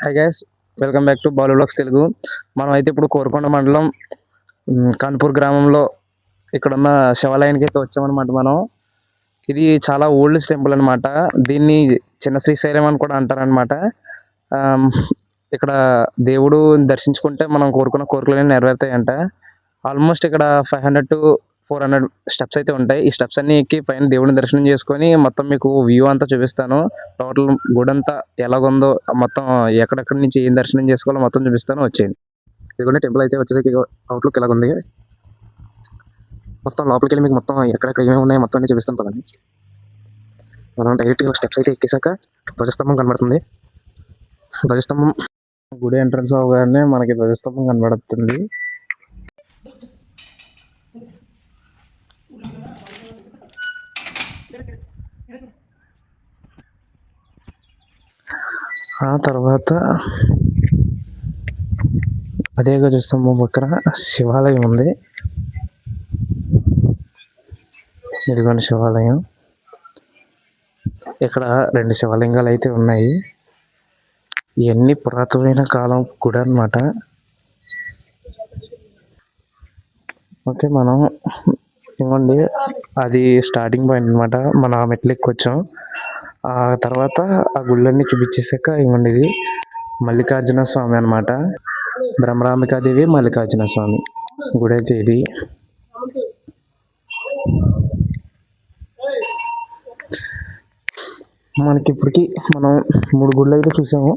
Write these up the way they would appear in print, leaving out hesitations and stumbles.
High guys, welcome back to Balu blogs Telugu. మనం అయితే ఇప్పుడు కోరుకొండ మండలం కాన్పూర్ గ్రామంలో ఇక్కడ ఉన్న శివాలయానికి అయితే వచ్చామన్నమాట. మనం ఇది చాలా ఓల్డ్ టెంపుల్ అనమాట. దీన్ని చిన్న శ్రీశైలం అని కూడా అంటారనమాట. ఇక్కడ దేవుడు దర్శించుకుంటే మనం కోరుకున్న కోరికలు నెరవేరుతాయంట. ఆల్మోస్ట్ ఇక్కడ 500 to 400 స్టెప్స్ అయితే ఉంటాయి. ఈ స్టెప్స్ అన్ని ఎక్కి పైన దేవుడిని దర్శనం చేసుకొని మొత్తం మీకు వ్యూ అంతా చూపిస్తాను. టోటల్ గుడి అంతా ఎలాగుందో, మొత్తం ఎక్కడెక్కడి నుంచి ఏం దర్శనం చేసుకోవాలో మొత్తం చూపిస్తాను. వచ్చేయండి. ఇదిగోండి టెంపుల్ అయితే వచ్చేసరికి అవుట్లుక్ ఎలాగ ఉంది. మొత్తం లోపలికి వెళ్ళి మీకు మొత్తం ఎక్కడెక్కడ ఏమేమి ఉన్నాయో మొత్తం అన్ని చూపిస్తాను పదండి. మనం డైరెక్ట్గా స్టెప్స్ అయితే ఎక్కేసాక ధ్వజస్తంభం కనబడుతుంది. ధ్వజస్తంభం గుడి ఎంట్రన్స్ అవగానే మనకి ధ్వజస్తంభం కనబడుతుంది. ఆ తర్వాత అదే ధ్వజస్తంభం పక్కన శివాలయం ఉంది. ఇదిగోండి శివాలయం. ఇక్కడ 2 శివలింగాలు అయితే ఉన్నాయి. ఇవన్నీ పురాతనమైన కాలం గుడి అన్నమాట. ఓకే, మనం ఇవ్వండి అది స్టార్టింగ్ పాయింట్ అనమాట. మనం ఆ మెట్లు ఎక్కొచ్చాం. ఆ తర్వాత ఆ గుళ్ళన్నీ చూపించేసాక ఇవ్వండి ఇది మల్లికార్జున స్వామి అనమాట. బ్రహ్మరాంబికాదేవి మల్లికార్జున స్వామి గుడి అయితే ఇది. మనకి ఇప్పటికి మనం 3 గుళ్ళు అయితే చూసాము.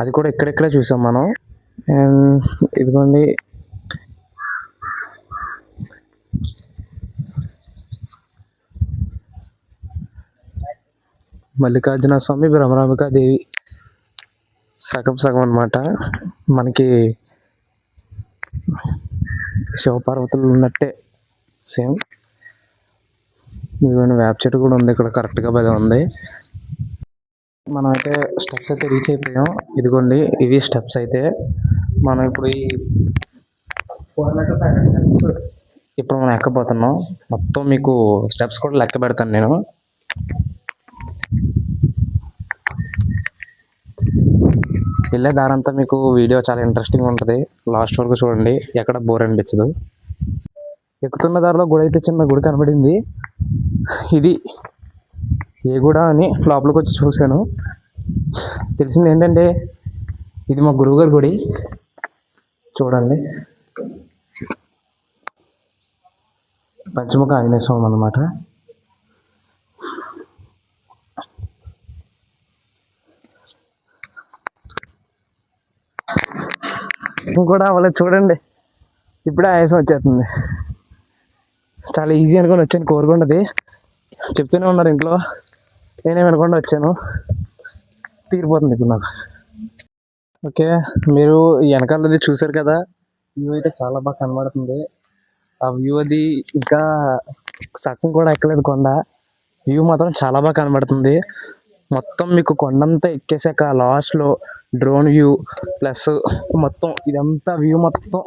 అది కూడా ఎక్కడెక్కడ చూసాం మనం. అండ్ ఇదిగోండి మల్లికార్జున స్వామి, బ్రహ్మరాంబికాదేవి సగం సగం అనమాట. మనకి శివపార్వతులు ఉన్నట్టే సేమ్. ఇదిగోండి వేప చెట్టు కూడా ఉంది ఇక్కడ, కరెక్ట్గా భలే ఉంది. మనం అయితే స్టెప్స్ అయితే రీచ్ అయిపోయాం. ఇదిగోండి ఇవి స్టెప్స్ అయితే. మనం ఇప్పుడు ఈ 400 స్టెప్స్ ఇప్పుడు మనం ఎక్కబోతున్నాం. మొత్తం మీకు స్టెప్స్ కూడా లెక్క పెడతాను నేను. వెళ్ళే దారంతా మీకు వీడియో చాలా ఇంట్రెస్టింగ్ ఉంటుంది. లాస్ట్ వరకు చూడండి, ఎక్కడ బోర్ అనిపించదు. ఎక్కుతున్న దారిలో గుడి అయితే చిన్న గుడి కనబడింది. ఇది ఏ గుడ అని లోపలికి వచ్చి చూశాను. తెలిసింది ఏంటంటే ఇది మా గురువుగారి గుడి. చూడండి, పంచముఖ ఆంజనేయ స్వామి అన్నమాట. కూడా అవ్వలేదు చూడండి, ఇప్పుడే ఆయాసం వచ్చేస్తుంది. చాలా ఈజీ అనుకొని వచ్చాను కోరుకుండది. చెప్తూనే ఉన్నారు ఇంట్లో, నేనేమి అనుకుండా వచ్చాను. తీరిపోతుంది ఇప్పుడు నాకు. ఓకే, మీరు వెనకాలది చూసారు కదా, వ్యూ అయితే చాలా బాగా కనబడుతుంది. ఆ వ్యూ అది ఇంకా సగం కూడా ఎక్కలేదు కొండ. వ్యూ మాత్రం చాలా బాగా కనబడుతుంది. మొత్తం మీకు కొండంతా ఎక్కేసాక లాస్ట్లో డ్రోన్ వ్యూ ప్లస్ మొత్తం ఇదంతా వ్యూ మొత్తం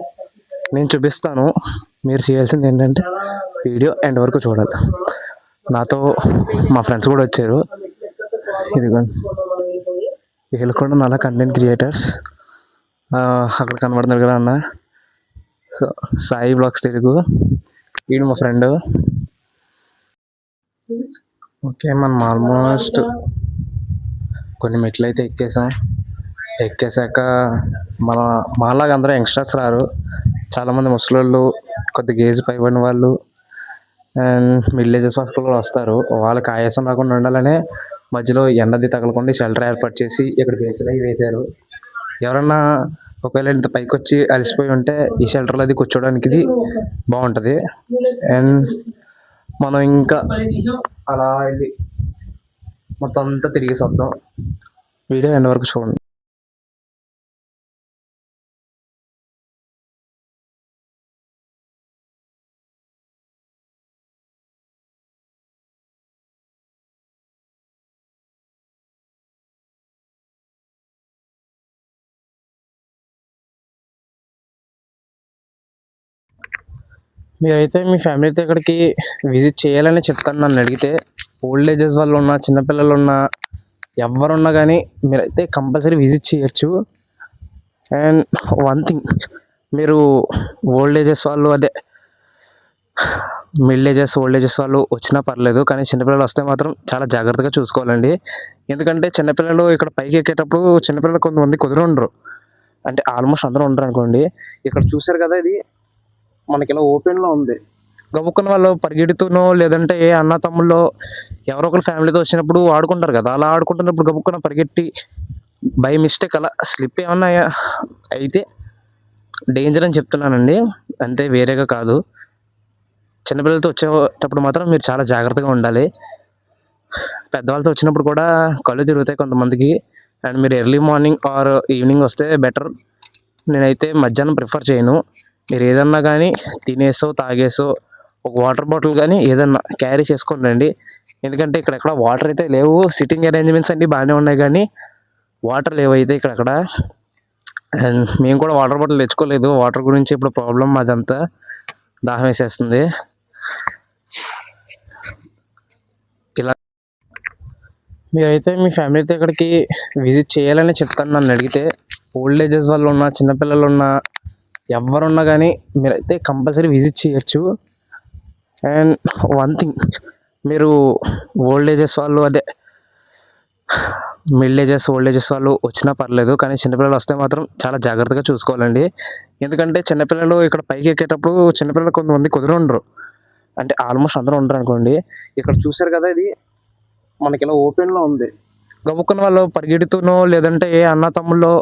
నేను చూపిస్తాను. మీరు చేయాల్సింది ఏంటంటే వీడియో ఎండ్ వరకు చూడాలి. నాతో మా ఫ్రెండ్స్ కూడా వచ్చారు. ఇదిగోండి వీళ్ళు కూడా నాలా కంటెంట్ క్రియేటర్స్. అక్కడ కనబడుతున్నారు కదా అన్న, సాయి బ్లాగ్స్ తెలుగు. వీడు మా ఫ్రెండ్. ఓకే, మనం ఆల్మోస్ట్ కొన్ని మెట్లు అయితే ఎక్కేసాక మాలాగా అందరూ యంగ్స్టర్స్ రారు. చాలామంది ముసలోళ్ళు, కొద్దిగా ఏజ్ పైబడిన వాళ్ళు అండ్ మిడిల్ ఏజెస్ వాళ్ళు కూడా వస్తారు. వాళ్ళకి ఆయాసం రాకుండా ఉండాలనే మధ్యలో ఎండది తగలకుండా షెల్టర్ ఏర్పాటు చేసి ఇక్కడ బెంచ్లు అవి వేశారు. ఎవరన్నా ఒకవేళ ఇంత పైకి వచ్చి అలసిపోయి ఉంటే ఈ షెల్టర్లో అది కూర్చోడానికి ఇది బాగుంటుంది. అండ్ మనం ఇంకా అలా వెళ్ళి మొత్తం అంతా తిరిగేసి వద్దాం. వీడియో ఎండ్ వరకు చూడండి. మీరైతే మీ ఫ్యామిలీతో ఇక్కడికి విజిట్ చేయాలని చెప్తాను నన్ను అడిగితే. ఓల్డ్ ఏజెస్ వాళ్ళు ఉన్నా, చిన్నపిల్లలు ఉన్నా, ఎవరున్నా కానీ మీరైతే కంపల్సరీ విజిట్ చేయొచ్చు. అండ్ వన్ థింగ్, మీరు ఓల్డ్ ఏజెస్ వాళ్ళు అదే ఓల్డ్ ఏజెస్ వాళ్ళు వచ్చినా పర్లేదు, కానీ చిన్నపిల్లలు వస్తే మాత్రం చాలా జాగ్రత్తగా చూసుకోవాలండి. ఎందుకంటే చిన్నపిల్లలు ఇక్కడ పైకి ఎక్కేటప్పుడు చిన్నపిల్లలు కొంతమంది కుదరఉండరు, అంటే ఆల్మోస్ట్ అందరూ ఉండరు అనుకోండి. ఇక్కడ చూశారు కదా, ఇది మనకి ఇలా ఓపెన్లో ఉంది. గబుక్కున్న వాళ్ళు పరిగెడుతూనో లేదంటే ఏ అన్న తమ్ముళ్ళు ఎవరో ఒకరు ఫ్యామిలీతో వచ్చినప్పుడు ఆడుకుంటారు కదా, అలా ఆడుకుంటున్నప్పుడు గబుక్కున పరిగెట్టి బై మిస్టేక్ అలా స్లిప్ ఏమన్నా అయితే డేంజర్ అని చెప్తున్నానండి, అంతే, వేరేగా కాదు. చిన్నపిల్లలతో వచ్చేటప్పుడు మాత్రం మీరు చాలా జాగ్రత్తగా ఉండాలి. పెద్దవాళ్ళతో వచ్చినప్పుడు కూడా కళ్ళు తిరుగుతాయి కొంతమందికి. అండ్ మీరు ఎర్లీ మార్నింగ్ ఆర్ ఈవినింగ్ వస్తే బెటర్. నేనైతే మధ్యాహ్నం ప్రిఫర్ చేయను. మీరు ఏదన్నా కానీ తినేసో తాగేసో ఒక వాటర్ బాటిల్ కానీ ఏదన్నా క్యారీ చేసుకొని రండి. ఎందుకంటే ఇక్కడెక్కడ వాటర్ అయితే లేవు. సిట్టింగ్ అరేంజ్మెంట్స్ అన్నీ బాగానే ఉన్నాయి కానీ వాటర్ లేవైతే ఇక్కడక్కడ. అండ్ మేము కూడా వాటర్ బాటిల్ తెచ్చుకోలేదు. వాటర్ గురించి ఇప్పుడు ప్రాబ్లం, అదంతా దాహం వేసేస్తుంది. ఇలా మీరైతే మీ ఫ్యామిలీతో ఇక్కడికి విజిట్ చేయాలని చెప్తాను. నన్ను అడిగితే ఓల్డ్ ఏజెస్ వాళ్ళు ఉన్నా, చిన్నపిల్లలు ఉన్నా, ఎవరున్నా కానీ మీరైతే కంపల్సరీ విజిట్ చేయొచ్చు. అండ్ వన్ థింగ్, మీరు ఓల్డ్ ఏజెస్ వాళ్ళు అదే ఓల్డ్ ఏజెస్ వాళ్ళు వచ్చినా పర్లేదు, కానీ చిన్నపిల్లలు వస్తే మాత్రం చాలా జాగ్రత్తగా చూసుకోవాలండి. ఎందుకంటే చిన్నపిల్లలు ఇక్కడ పైకి ఎక్కేటప్పుడు చిన్నపిల్లలు కొంతమంది కుదరఉండరు, అంటే ఆల్మోస్ట్ అందరూ ఉండరు అనుకోండి. ఇక్కడ చూశారు కదా, ఇది మనకి ఇలా ఓపెన్లో ఉంది. గబుక్కున్న వాళ్ళు పరిగెడుతూనో లేదంటే ఏ అన్న తమ్ముళ్ళు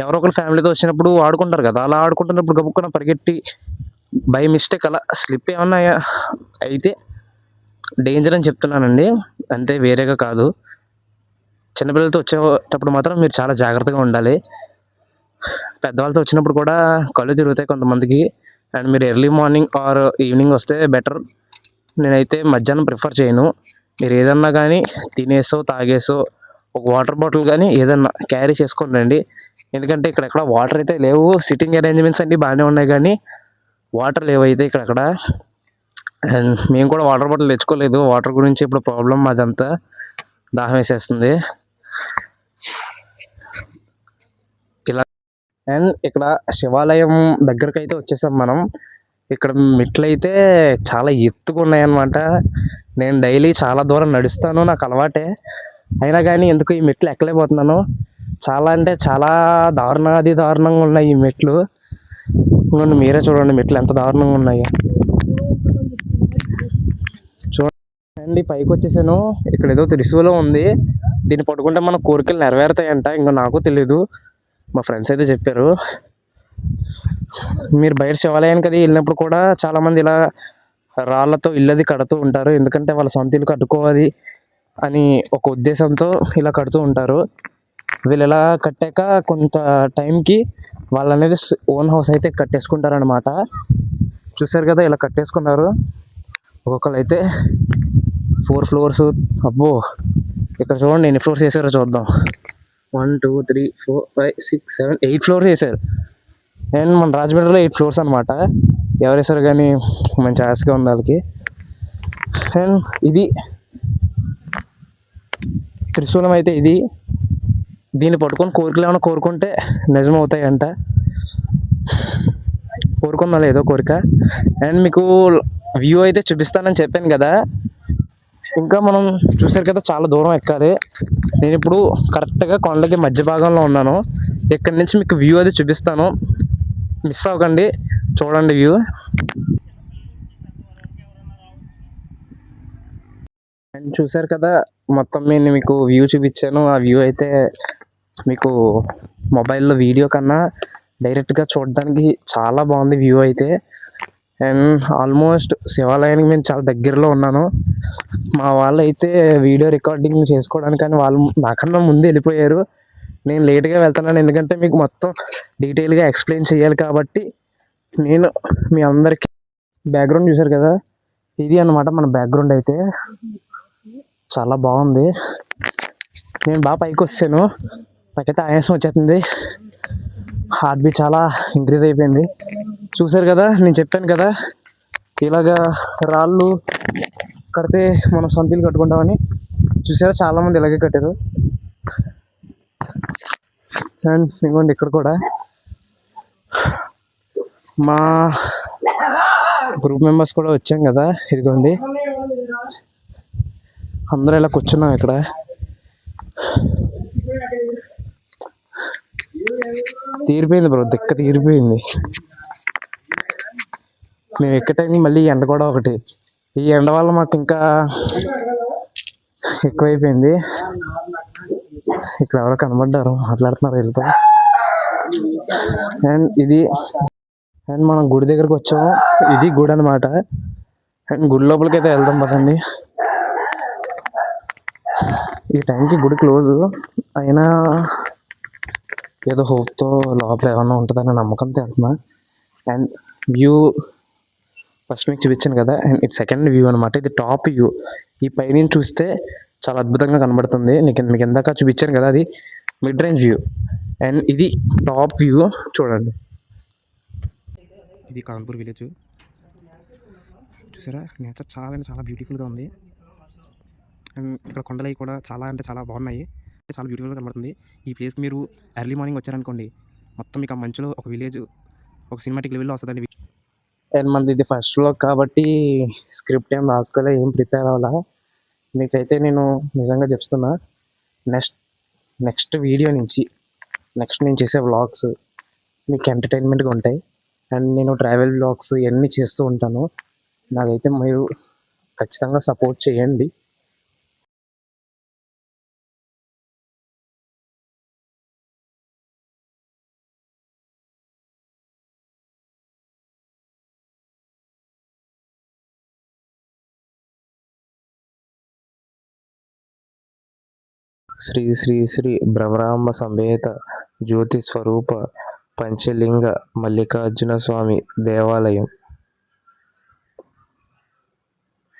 ఎవరో ఒకరు ఫ్యామిలీతో వచ్చినప్పుడు ఆడుకుంటారు కదా, అలా ఆడుకుంటున్నప్పుడు గబుక్కున పరిగెట్టి బై మిస్టేక్ అలా స్లిప్ ఏమన్నా అయితే డేంజర్ అని చెప్తున్నానండి, అంతే, వేరేగా కాదు. చిన్నపిల్లలతో వచ్చేటప్పుడు మాత్రం మీరు చాలా జాగ్రత్తగా ఉండాలి. పెద్దవాళ్ళతో వచ్చినప్పుడు కూడా కళ్ళు తిరుగుతాయి కొంతమందికి. అండ్ మీరు ఎర్లీ మార్నింగ్ ఆర్ ఈవినింగ్ వస్తే బెటర్. నేనైతే మధ్యాహ్నం ప్రిఫర్ చేయను. మీరు ఏదన్నా కానీ తినేసో తాగేసో ఒక వాటర్ బాటిల్ కానీ ఏదన్నా క్యారీ చేసుకొని రండి. ఎందుకంటే ఇక్కడెక్కడ వాటర్ అయితే లేవు. సిట్టింగ్ అరేంజ్మెంట్స్ అన్నీ బాగానే ఉన్నాయి కానీ వాటర్ లేవైతే ఇక్కడక్కడ. అండ్ మేము కూడా వాటర్ బాటిల్ తెచ్చుకోలేదు. వాటర్ గురించి ఇప్పుడు ప్రాబ్లం, అదంతా దాహం వేసేస్తుంది. ఇలా అండ్ ఇక్కడ శివాలయం దగ్గరకు అయితే వచ్చేసాం మనం. ఇక్కడ మెట్లు అయితే చాలా ఎత్తుగా ఉన్నాయన్నమాట. నేను డైలీ చాలా దూరం నడుస్తాను, నాకు అలవాటే. అయినా కానీ ఎందుకు ఈ మెట్లు ఎక్కలేకపోతున్నాను. చాలా అంటే చాలా దారుణంగా ఉన్నాయి ఈ మెట్లు. చూడండి, మీరే చూడండి మెట్లు ఎంత దారుణంగా ఉన్నాయో. చూడండి, పైకి వచ్చేసాను. ఇక్కడ ఏదో త్రిశూలం ఉంది, దీన్ని పట్టుకుంటే మన కోరికలు నెరవేరుతాయంట. ఇంకా నాకు తెలీదు, మా ఫ్రెండ్స్ అయితే చెప్పారు. మీరు బయట శివాలయానికి అది వెళ్ళినప్పుడు కూడా చాలామంది ఇలా రాళ్ళతో ఇల్లది కడుతూ ఉంటారు. ఎందుకంటే వాళ్ళ సొంత ఇల్లు కట్టుకోవాలి అని ఒక ఉద్దేశంతో ఇలా కడుతూ ఉంటారు. వీళ్ళు ఇలా కట్టాక కొంత టైంకి వాళ్ళు అనేది ఓన్ హౌస్ అయితే కట్టేసుకుంటారనమాట. చూసారు కదా, ఇలా కట్టేసుకున్నారు. ఒక్కొక్కరు అయితే 4 floors. అబ్బో, ఇక్కడ చూడండి ఎన్ని ఫ్లోర్స్ వేసారో చూద్దాం. 1 2 3 4 5 6 7 8 floors వేసారు. అండ్ మన రాజమండ్రిలో 8 floors అనమాట. ఎవరు వేసారు కానీ మంచి ఆశగా ఉంది వాళ్ళకి. అండ్ ఇది త్రిశూలం అయితే ఇది. దీన్ని పట్టుకొని కోరికలు ఏమైనా కోరుకుంటే నిజమవుతాయంట. కోరుకుందా లేదో కోరిక. అండ్ మీకు వ్యూ అయితే చూపిస్తానని చెప్పాను కదా. ఇంకా మనం చూసారు కదా, చాలా దూరం ఎక్కాలి. నేను ఇప్పుడు కరెక్ట్గా కొండకి మధ్య భాగంలో ఉన్నాను. ఇక్కడి నుంచి మీకు వ్యూ అది చూపిస్తాను, మిస్ అవ్వకండి, చూడండి వ్యూ. అండ్ చూసారు కదా, మొత్తం నేను మీకు వ్యూ చూపించాను. ఆ వ్యూ అయితే మీకు మొబైల్లో వీడియో కన్నా డైరెక్ట్గా చూడడానికి చాలా బాగుంది వ్యూ అయితే. అండ్ ఆల్మోస్ట్ శివాలయానికి నేను చాలా దగ్గరలో ఉన్నాను. మా వాళ్ళు అయితే వీడియో రికార్డింగ్ చేసుకోవడానికి కానీ వాళ్ళు నాకన్నా ముందు వెళ్ళిపోయారు. నేను లేట్గా వెళ్తున్నాను, ఎందుకంటే మీకు మొత్తం డీటెయిల్గా ఎక్స్ప్లెయిన్ చేయాలి కాబట్టి. నేను మీ అందరికీ బ్యాక్గ్రౌండ్ చూసారు కదా, ఇది అన్నమాట మన బ్యాక్గ్రౌండ్ అయితే. చాలా బాగుంది. నేను బాగా పైకి వచ్చాను, నాకైతే ఆయాసం వచ్చేస్తుంది. హార్ట్ బీట్ చాలా ఇంక్రీజ్ అయిపోయింది. చూసారు కదా, నేను చెప్పాను కదా ఇలాగా రాళ్ళు కడితే మనం సొంత ఇల్లు కట్టుకుంటామని చూసారా, చాలామంది ఇలాగే కట్టారు. అండ్ ఇంకోండి ఇక్కడ కూడా మా గ్రూప్ మెంబర్స్ కూడా వచ్చాం కదా, ఇదిగోండి అందరూ ఇలా కూర్చున్నాం ఇక్కడ. తీరిపోయింది బ్రో, దిక్క తీరిపోయింది. మేము ఎక్కే టైంకి మళ్ళీ ఎండ కూడా ఒకటి, ఈ ఎండ వల్ల మాకు ఇంకా ఎక్కువైపోయింది. ఇక్కడ ఎవరో కనబడ్డారు, మాట్లాడుతున్నారు వీళ్ళతో. అండ్ మనం గుడి దగ్గరకు వచ్చాము, ఇది గుడి అనమాట. అండ్ గుడి లోపలికి అయితే వెళ్దాం పదండి. ఈ టైంకి గుడి క్లోజ్ అయినా ఏదో హోప్తో లోపల ఏమన్నా ఉంటుందన్న నమ్మకంతో వెళ్తున్నా. అండ్ వ్యూ ఫస్ట్ మీకు చూపించాను కదా, అండ్ ఇది సెకండ్ వ్యూ అనమాట. ఇది టాప్ వ్యూ. ఈ పైన చూస్తే చాలా అద్భుతంగా కనబడుతుంది. మీకు ఎందాక చూపించాను కదా, అది మిడ్ రేంజ్ వ్యూ. అండ్ ఇది టాప్ వ్యూ చూడండి. ఇది కాన్పూర్ విలేజ్ చూసారా, నేచర్ చాలా అంటే చాలా బ్యూటిఫుల్గా ఉంది. అండ్ ఇక్కడ కొండలు కూడా చాలా అంటే చాలా బాగున్నాయి, చాలా బ్యూటిఫుల్గా కనబడుతుంది. ఈ ప్లేస్కి మీరు ఎర్లీ మార్నింగ్ వచ్చారనుకోండి, మొత్తం మీకు ఆ మంచులో ఒక విలేజ్ ఒక సినిమాటిక్ లెవెల్లో వస్తుందండి. అండ్ మనది ఇది ఫస్ట్ వ్లాగ్ కాబట్టి స్క్రిప్ట్ ఏం రాసుకోలే, ఏం ప్రిపేర్ అవ్వాలా. మీకైతే నేను నిజంగా చెప్తున్నా, నెక్స్ట్ వీడియో నుంచి నెక్స్ట్ నేను చేసే వ్లాగ్స్ మీకు ఎంటర్టైన్మెంట్గా ఉంటాయి. అండ్ నేను ట్రావెల్ వ్లాగ్స్ ఇవన్నీ చేస్తూ ఉంటాను. నాదైతే మీరు ఖచ్చితంగా సపోర్ట్ చేయండి. శ్రీ శ్రీ శ్రీ భ్రమరాంబ సమేత జ్యోతి స్వరూప పంచలింగ మల్లికార్జున స్వామి దేవాలయం.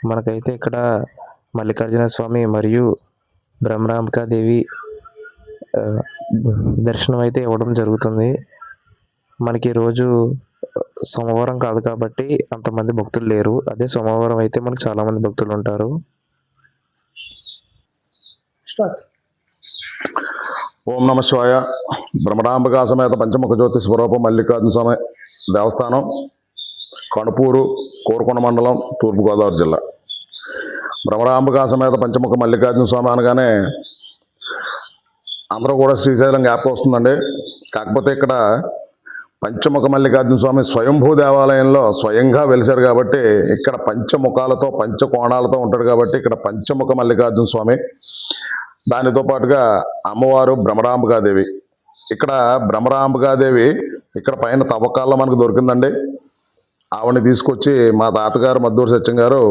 మనకైతే ఇక్కడ మల్లికార్జున స్వామి మరియు భ్రమరాంబికాదేవి దర్శనం అయితే ఇవ్వడం జరుగుతుంది. మనకి రోజు సోమవారం కాదు కాబట్టి అంతమంది భక్తులు లేరు. అదే సోమవారం అయితే మనకు చాలామంది భక్తులు ఉంటారు. ఓం నమ శివాయ. భ్రమరాంబికా సమేత పంచముఖ జ్యోతి స్వరూపం మల్లికార్జున స్వామి దేవస్థానం, కణుపూరు, కోరుకొండ మండలం, తూర్పుగోదావరి జిల్లా. భ్రమరాంబికా సమేత పంచముఖ మల్లికార్జున స్వామి అనగానే అందరూ కూడా శ్రీశైలం జ్ఞాపకం వస్తుందండి. కాకపోతే ఇక్కడ పంచముఖ మల్లికార్జున స్వామి స్వయంభూ దేవాలయంలో స్వయంగా వెలిశారు కాబట్టి ఇక్కడ పంచముఖాలతో పంచకోణాలతో ఉంటాడు కాబట్టి ఇక్కడ పంచముఖ మల్లికార్జున స్వామి. దానితో పాటుగా అమ్మవారు భ్రమరాంబికాదేవి. ఇక్కడ భ్రమరాంబికాదేవి ఇక్కడ పైన తవ్వకాల్లో మనకు దొరికిందండి. ఆవిడని తీసుకొచ్చి మా తాతగారు మద్దూరు సత్యం గారు,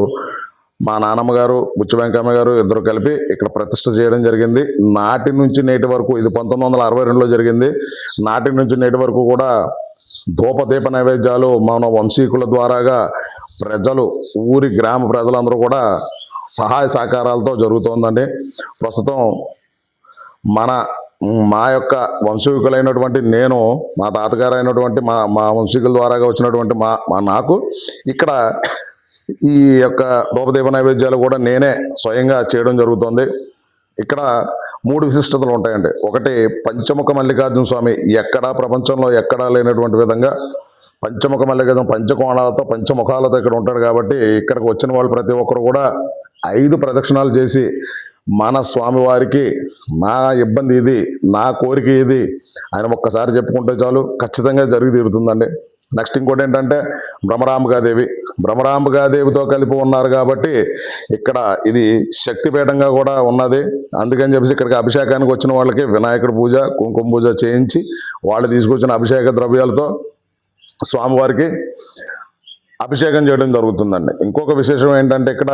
మా నాన్నమ్మ గారు బుచ్చి వెంకమ్మ గారు ఇద్దరు కలిపి ఇక్కడ ప్రతిష్ఠ చేయడం జరిగింది. నాటి నుంచి నేటి వరకు, ఇది 1962లో జరిగింది. నాటి నుంచి నేటి వరకు కూడా ధూపదీప నైవేద్యాలు మన వంశీకుల ద్వారాగా ప్రజలు, ఊరి గ్రామ ప్రజలందరూ కూడా సహాయ సహకారాలతో జరుగుతోందండి. ప్రస్తుతం మా యొక్క వంశీకులైనటువంటి నేను, మా తాతగారు అయినటువంటి మా వంశీకుల ద్వారాగా వచ్చినటువంటి నాకు ఇక్కడ ఈ యొక్క ధూపదీప నైవేద్యాలు కూడా నేనే స్వయంగా చేయడం జరుగుతుంది. ఇక్కడ 3 విశిష్టతలు ఉంటాయండి. ఒకటి, పంచముఖ మల్లికార్జున స్వామి ఎక్కడా ప్రపంచంలో ఎక్కడా లేనటువంటి విధంగా పంచముఖ మల్లికార్జున పంచకోణాలతో పంచముఖాలతో ఇక్కడ ఉంటాడు కాబట్టి ఇక్కడికి వచ్చిన వాళ్ళు ప్రతి ఒక్కరు కూడా 5 ప్రదక్షిణాలు చేసి మన స్వామివారికి నా ఇబ్బంది ఇది, నా కోరిక ఇది ఆయన ఒక్కసారి చెప్పుకుంటే చాలు, ఖచ్చితంగా జరిగి తీరుతుందండి. నెక్స్ట్ ఇంకోటి ఏంటంటే భ్రమరాంబికాదేవితో కలిపి ఉన్నారు కాబట్టి ఇక్కడ ఇది శక్తిపీఠంగా కూడా ఉన్నది. అందుకని చెప్పేసి ఇక్కడికి అభిషేకానికి వచ్చిన వాళ్ళకి వినాయకుడి పూజ, కుంకుమ పూజ చేయించి వాళ్ళు తీసుకొచ్చిన అభిషేక ద్రవ్యాలతో స్వామివారికి అభిషేకం చేయడం జరుగుతుందండి. ఇంకొక విశేషం ఏంటంటే ఇక్కడ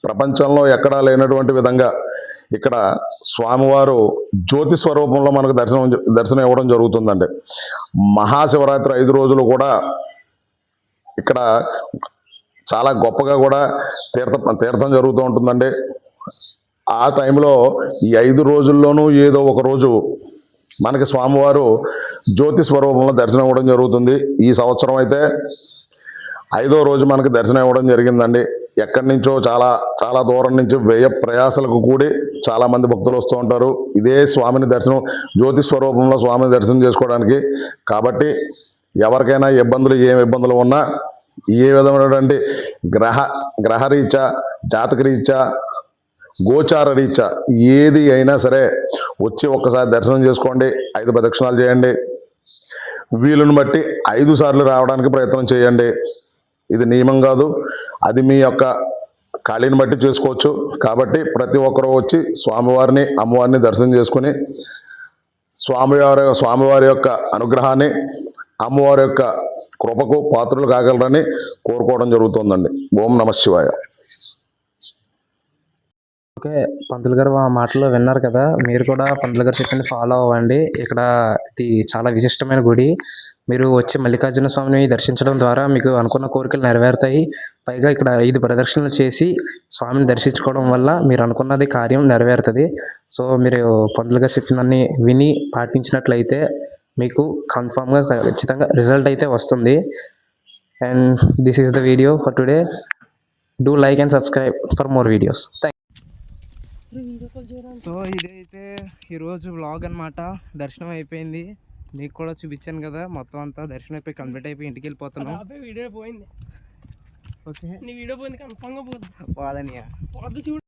ప్రపంచంలో ఎక్కడా లేనటువంటి విధంగా ఇక్కడ స్వామివారు జ్యోతి స్వరూపంలో మనకు దర్శనం ఇవ్వడం జరుగుతుందండి. మహాశివరాత్రి 5 రోజులు కూడా ఇక్కడ చాలా గొప్పగా కూడా తీర్థం జరుగుతూ ఉంటుందండి. ఆ టైంలో ఈ 5 రోజుల్లోనూ ఏదో ఒక రోజు మనకి స్వామివారు జ్యోతి స్వరూపంలో దర్శనం ఇవ్వడం జరుగుతుంది. ఈ సంవత్సరం అయితే 5వ రోజు మనకి దర్శనం ఇవ్వడం జరిగిందండి. ఎక్కడి నుంచో చాలా చాలా దూరం నుంచి వ్యయ ప్రయాసలకు కూడి చాలా మంది భక్తులు వస్తూ ఉంటారు ఇదే స్వామిని దర్శనం, జ్యోతి స్వరూపంలో స్వామిని దర్శనం చేసుకోవడానికి. కాబట్టి ఎవరికైనా ఏం ఇబ్బందులు ఉన్నా ఏ విధమైనటువంటి గ్రహరీత్యా, జాతక రీత్యా, గోచార రీత్యా ఏది అయినా సరే వచ్చి ఒక్కసారి దర్శనం చేసుకోండి. 5 ప్రదక్షిణాలు చేయండి. వీలుని బట్టి 5 సార్లు రావడానికి ప్రయత్నం చేయండి. ఇది నియమం కాదు, అది మీ యొక్క ఖాళీని బట్టి చేసుకోవచ్చు. కాబట్టి ప్రతి ఒక్కరూ వచ్చి స్వామివారిని, అమ్మవారిని దర్శనం చేసుకుని స్వామివారి యొక్క అనుగ్రహాన్ని, అమ్మవారి యొక్క కృపకు పాత్రలు కాగలరని కోరుకోవడం జరుగుతుందండి. ఓం నమః శివాయ. ఓకే, పంతులు గారు ఆ మాటలో విన్నారు కదా, మీరు కూడా పంతులు గారు చెప్పింది ఫాలో అవ్వండి. ఇక్కడ ఇది చాలా విశిష్టమైన గుడి. మీరు వచ్చి మల్లికార్జున స్వామిని దర్శించడం ద్వారా మీకు అనుకున్న కోరికలు నెరవేరుతాయి. పైగా ఇక్కడ 5 ప్రదక్షిణలు చేసి స్వామిని దర్శించుకోవడం వల్ల మీరు అనుకున్నది కార్యం నెరవేరుతుంది. సో మీరు పంతులు గారు చెప్పినన్ని విని పాటించినట్లయితే మీకు కన్ఫామ్గా ఖచ్చితంగా రిజల్ట్ అయితే వస్తుంది. And this is the video for today. Do like and subscribe for more videos. So ఇదైతే ఈరోజు వ్లాగ్ అనమాట. దర్శనం అయిపోయింది, మీకు కూడా చూపించాను కదా. మొత్తం అంతా దర్శనం అయిపోయి కంప్లీట్ అయిపోయి ఇంటికి వెళ్ళిపోతున్నాం. వీడియో పోయింది. ఓకే, నీ వీడియో పోయింది, కన్ఫామ్గా పోదు. పోదనియా పోద్దు చూడు.